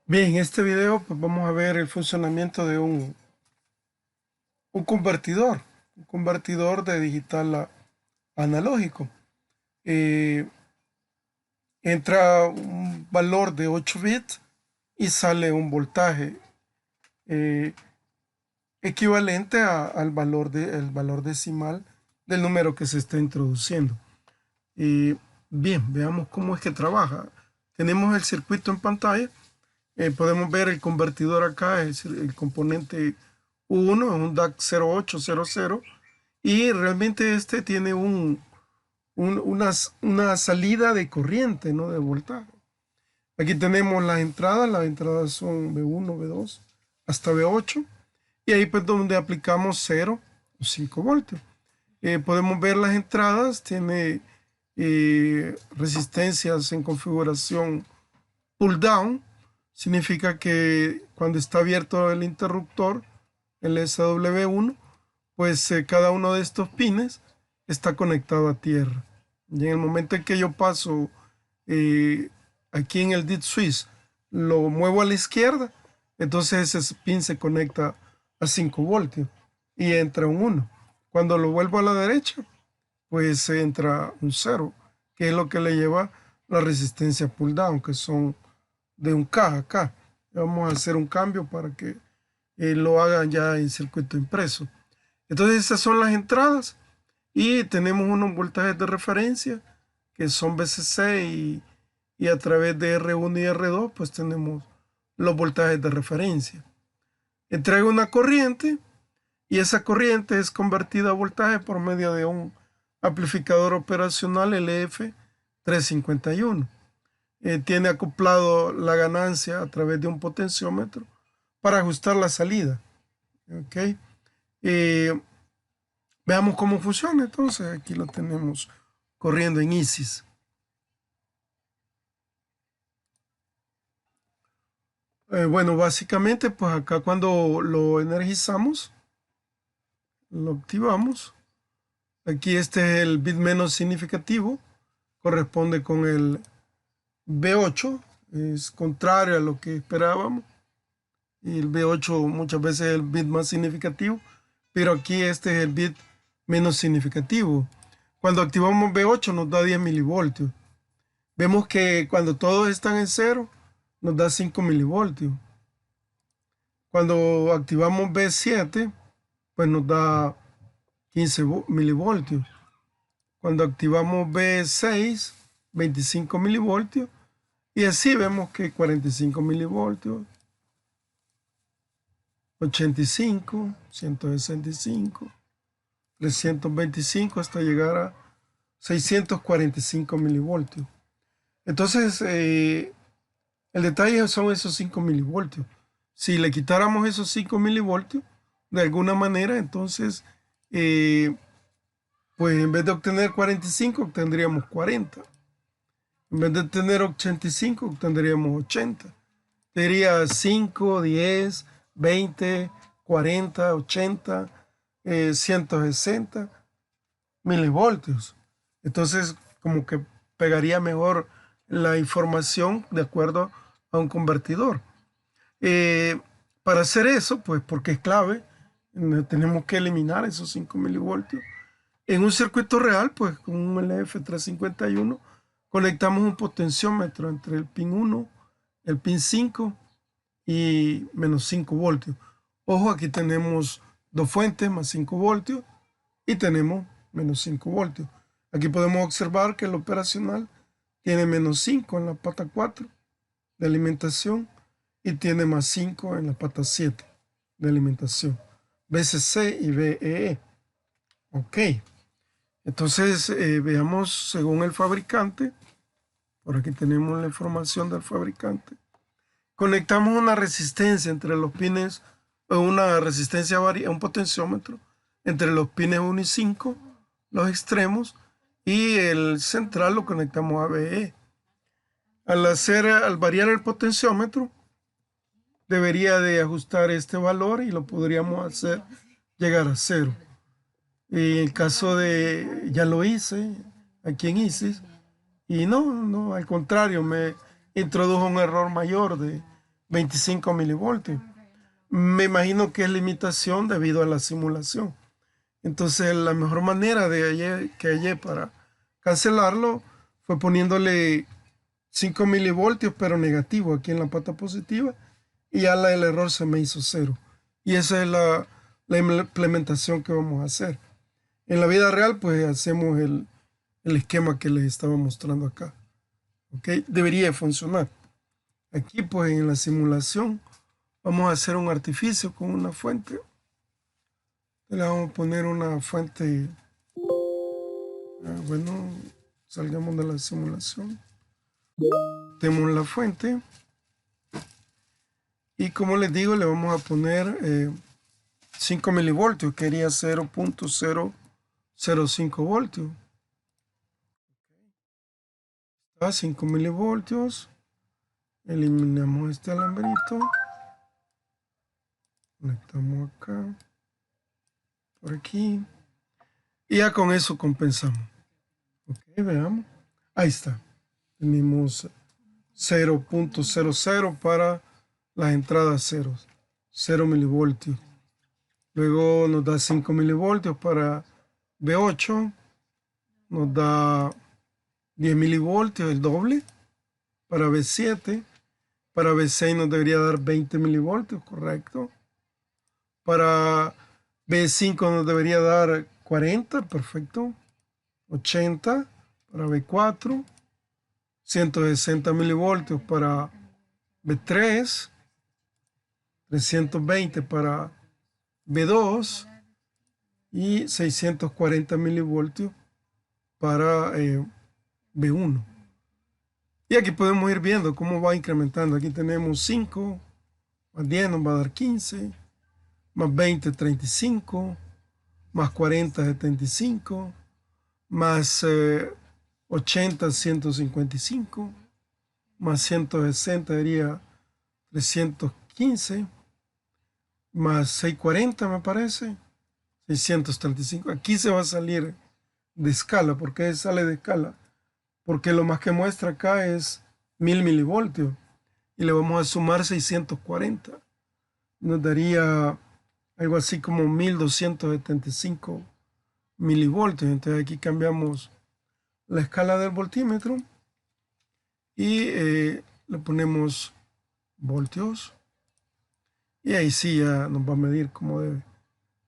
Bien, en este video pues vamos a ver el funcionamiento de un convertidor de digital a analógico. Eh, Entra un valor de 8 bits y sale un voltaje eh, equivalente al el valor decimal del número que se está introduciendo. Eh, Bien, veamos cómo es que trabaja. Tenemos el circuito en pantalla. Podemos ver el convertidor acá, es el componente U1, es un DAC 0800, y realmente este tiene una salida de corriente, no de voltaje. Aquí tenemos las entradas son B1, B2 hasta B8, y ahí pues donde aplicamos 0 o 5 voltios. Podemos ver las entradas, tiene resistencias en configuración pull down. Significa que cuando está abierto el interruptor, el SW1, pues cada uno de estos pines está conectado a tierra. Y en el momento en que yo paso eh, aquí en el DIT switch, lo muevo a la izquierda, entonces ese pin se conecta a 5 voltios y entra un 1. Cuando lo vuelvo a la derecha, pues entra un 0, que es lo que le lleva la resistencia pull down, que son de un K acá. Vamos a hacer un cambio para que lo hagan ya en circuito impreso. Entonces esas son las entradas y tenemos unos voltajes de referencia que son VCC y a través de R1 y R2 pues tenemos los voltajes de referencia. Entrega una corriente y esa corriente es convertida a voltaje por medio de un amplificador operacional LF351. Tiene acoplado la ganancia a través de un potenciómetro para ajustar la salida. ¿Ok? Veamos cómo funciona. Entonces, aquí lo tenemos corriendo en ISIS. Bueno, básicamente, pues acá cuando lo energizamos, lo activamos. Aquí este es el bit menos significativo, corresponde con el B8, es contrario a lo que esperábamos. Y el B8 muchas veces es el bit más significativo, pero aquí este es el bit menos significativo. Cuando activamos B8 nos da 10 milivoltios. Vemos que cuando todos están en cero nos da 5 milivoltios. Cuando activamos B7 pues nos da 15 milivoltios. Cuando activamos B6, 25 milivoltios. Y así vemos que 45 milivoltios, 85, 165, 325 hasta llegar a 645 milivoltios. Entonces, el detalle son esos 5 milivoltios. Si le quitáramos esos 5 milivoltios, de alguna manera, entonces, pues en vez de obtener 45, obtendríamos 40. En vez de tener 85, obtendríamos 80. Sería 5, 10, 20, 40, 80, 160 milivoltios. Entonces, como que pegaría mejor la información de acuerdo a un convertidor. Eh, para hacer eso, pues porque es clave, tenemos que eliminar esos 5 milivoltios. En un circuito real, pues con un LF351, conectamos un potenciómetro entre el pin 1, el pin 5 y menos 5 voltios. Ojo, aquí tenemos dos fuentes más 5 voltios y tenemos menos 5 voltios. Aquí podemos observar que el operacional tiene menos 5 en la pata 4 de alimentación y tiene más 5 en la pata 7 de alimentación. VCC y VEE. Ok. Entonces, veamos según el fabricante. Por aquí tenemos la información del fabricante. Conectamos una resistencia entre los pines, o una resistencia un potenciómetro entre los pines 1 y 5, los extremos, y el central lo conectamos a BE. Al variar el potenciómetro, debería de ajustar este valor y lo podríamos hacer llegar a 0. Y en caso de, ya lo hice aquí en ISIS, y no, al contrario, me introdujo un error mayor de 25 milivoltios. Me imagino que es limitación debido a la simulación. Entonces la mejor manera que hallé para cancelarlo fue poniéndole 5 milivoltios pero negativo aquí en la pata positiva y ya el error se me hizo cero. Y esa es la implementación que vamos a hacer. En la vida real pues hacemos el esquema que les estaba mostrando acá. ¿Ok? Debería funcionar. Aquí pues en la simulación vamos a hacer un artificio con una fuente. Le vamos a poner una fuente. Bueno, salgamos de la simulación. Tenemos la fuente. Y como les digo, le vamos a poner 5 milivoltios. Quería 0.005 voltios. Está 5 milivoltios. Eliminamos este alambrito. Conectamos acá. Por aquí. Y ya con eso compensamos. Ok, veamos. Ahí está. Tenemos 0.00 para las entradas ceros. 0 milivoltios. Luego nos da 5 milivoltios para B8. Nos da 10 milivoltios, el doble. Para B7. Para B6 nos debería dar 20 milivoltios, correcto. Para B5 nos debería dar 40, perfecto. 80 para B4. 160 milivoltios para B3. 320 para B2 y 640 milivoltios para B1. Y aquí podemos ir viendo cómo va incrementando. Aquí tenemos 5, más 10 nos va a dar 15, más 20, 35, más 40, 75, más 80, 155, más 160 sería 315, más 640 me parece, 635. Aquí se va a salir de escala. ¿Por qué sale de escala? Porque lo más que muestra acá es 1000 milivoltios y le vamos a sumar 640. Nos daría algo así como 1275 milivoltios. Entonces aquí cambiamos la escala del voltímetro y le ponemos voltios. Y ahí sí ya nos va a medir como debe.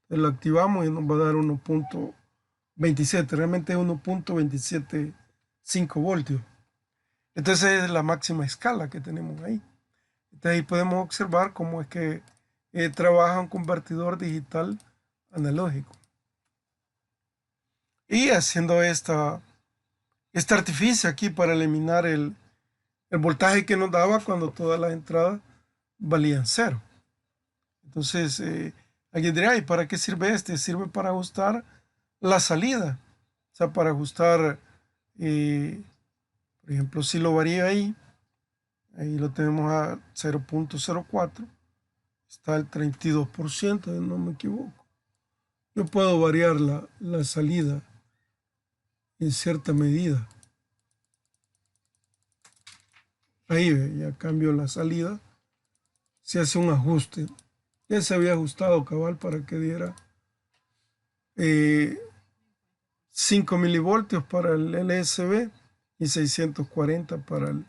Entonces lo activamos y nos va a dar 1.27. Realmente es 1.275 voltios. Entonces es la máxima escala que tenemos ahí. Entonces ahí podemos observar cómo es que trabaja un convertidor digital analógico. Y haciendo este artificio aquí para eliminar el voltaje que nos daba cuando todas las entradas valían cero. Entonces, alguien dirá, ¿y para qué sirve este? Sirve para ajustar la salida. O sea, para ajustar, por ejemplo, si lo varía ahí lo tenemos a 0.04. Está el 32%, si no me equivoco. Yo puedo variar la salida en cierta medida. Ahí ve, ya cambio la salida. Se hace un ajuste. Ya se había ajustado cabal para que diera 5 milivoltios para el LSB y 640 para el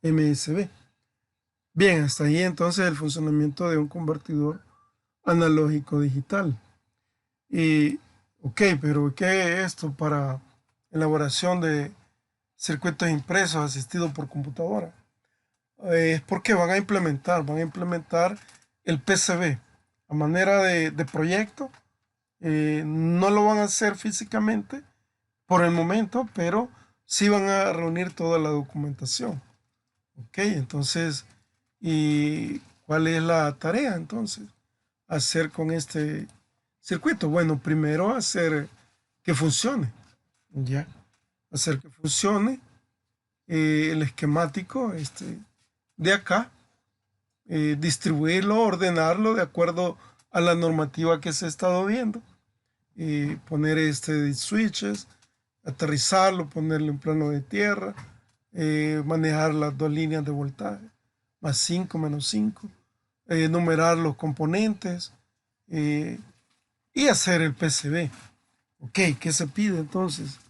MSB. Bien, hasta ahí entonces el funcionamiento de un convertidor analógico digital. Y, ok, pero ¿qué es esto para elaboración de circuitos impresos asistidos por computadora? Es porque van a implementar el PCB a manera de proyecto. No lo van a hacer físicamente por el momento, pero sí van a reunir toda la documentación. Ok, entonces, ¿y cuál es la tarea entonces? Hacer con este circuito. Bueno, primero hacer que funcione, ¿ya? Hacer que funcione el esquemático de acá, distribuirlo, ordenarlo de acuerdo a la normativa que se ha estado viendo, poner switches, aterrizarlo, ponerlo en plano de tierra, manejar las dos líneas de voltaje, más 5 menos 5, enumerar los componentes y hacer el PCB. Ok, ¿qué se pide entonces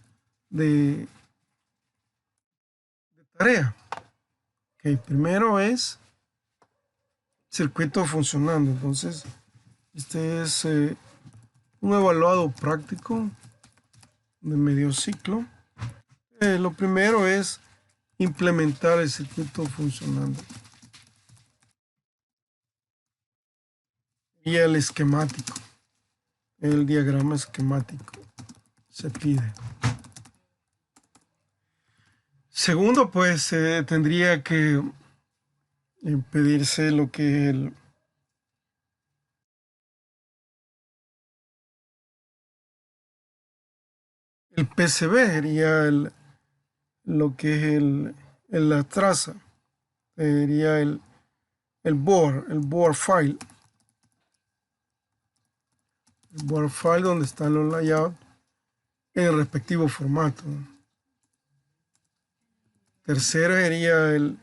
de tarea? Ok, primero es circuito funcionando. Entonces, este es un evaluado práctico de medio ciclo. Lo primero es implementar el circuito funcionando. Y el esquemático, el diagrama esquemático se pide. Segundo, pues tendría que pedirse lo que es el PCB, sería lo que es la traza, sería el board file. El board file donde están los layouts en el respectivo formato. Tercero sería el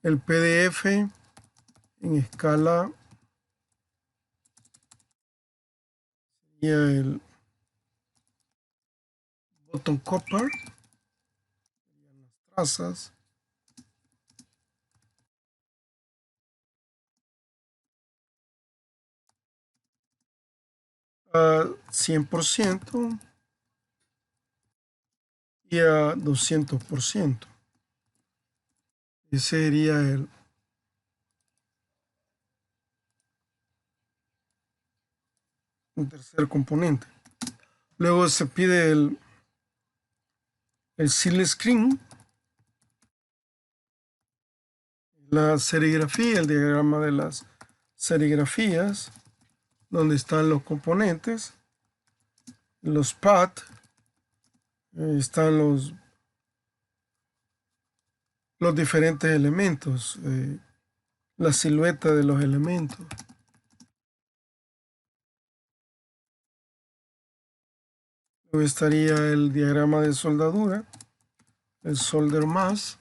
PDF en escala, y el bottom copper, las trazas, a 100% y a 200%. Ese sería un tercer componente. Luego se pide el seal screen, la serigrafía, el diagrama de las serigrafías, donde están los componentes, los paths, están los diferentes elementos, la silueta de los elementos. Luego estaría el diagrama de soldadura, el solder mask.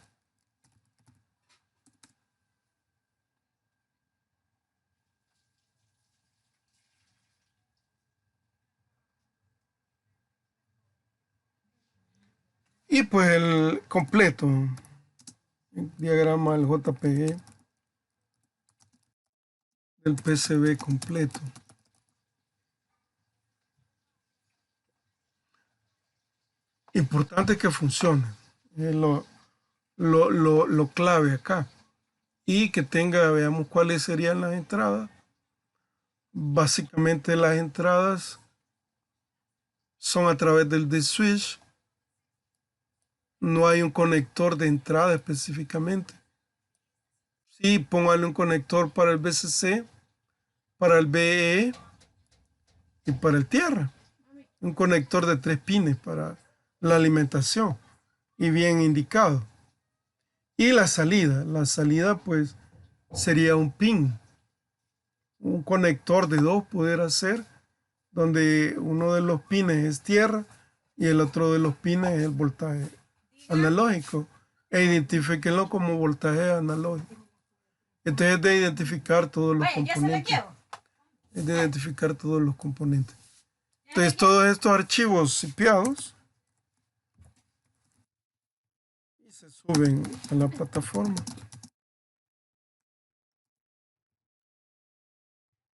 Y pues el completo, el diagrama del JPG del PCB completo. Importante que funcione, es lo clave acá. Y que tenga, veamos cuáles serían las entradas. Básicamente las entradas son a través del switch. No hay un conector de entrada específicamente. Sí, póngale un conector para el VCC, para el BE y para el tierra. Un conector de 3 pines para la alimentación y bien indicado. Y la salida pues sería un pin, un conector de 2 poder hacer, donde uno de los pines es tierra y el otro de los pines es el voltaje analógico, e identifíquenlo como voltaje analógico. Entonces es de identificar todos los componentes. Es de identificar todos los componentes. Entonces todos estos archivos zipeados y se suben a la plataforma.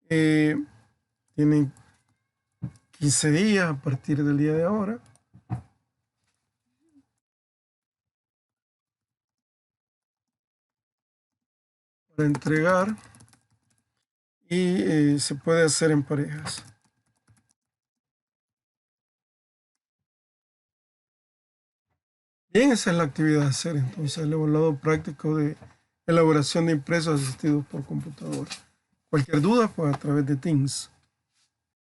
Tienen 15 días a partir del día de ahora para entregar y se puede hacer en parejas. Bien, esa es la actividad a hacer. Entonces, el evaluado práctico de elaboración de impresos asistidos por computadora. Cualquier duda, pues a través de Teams.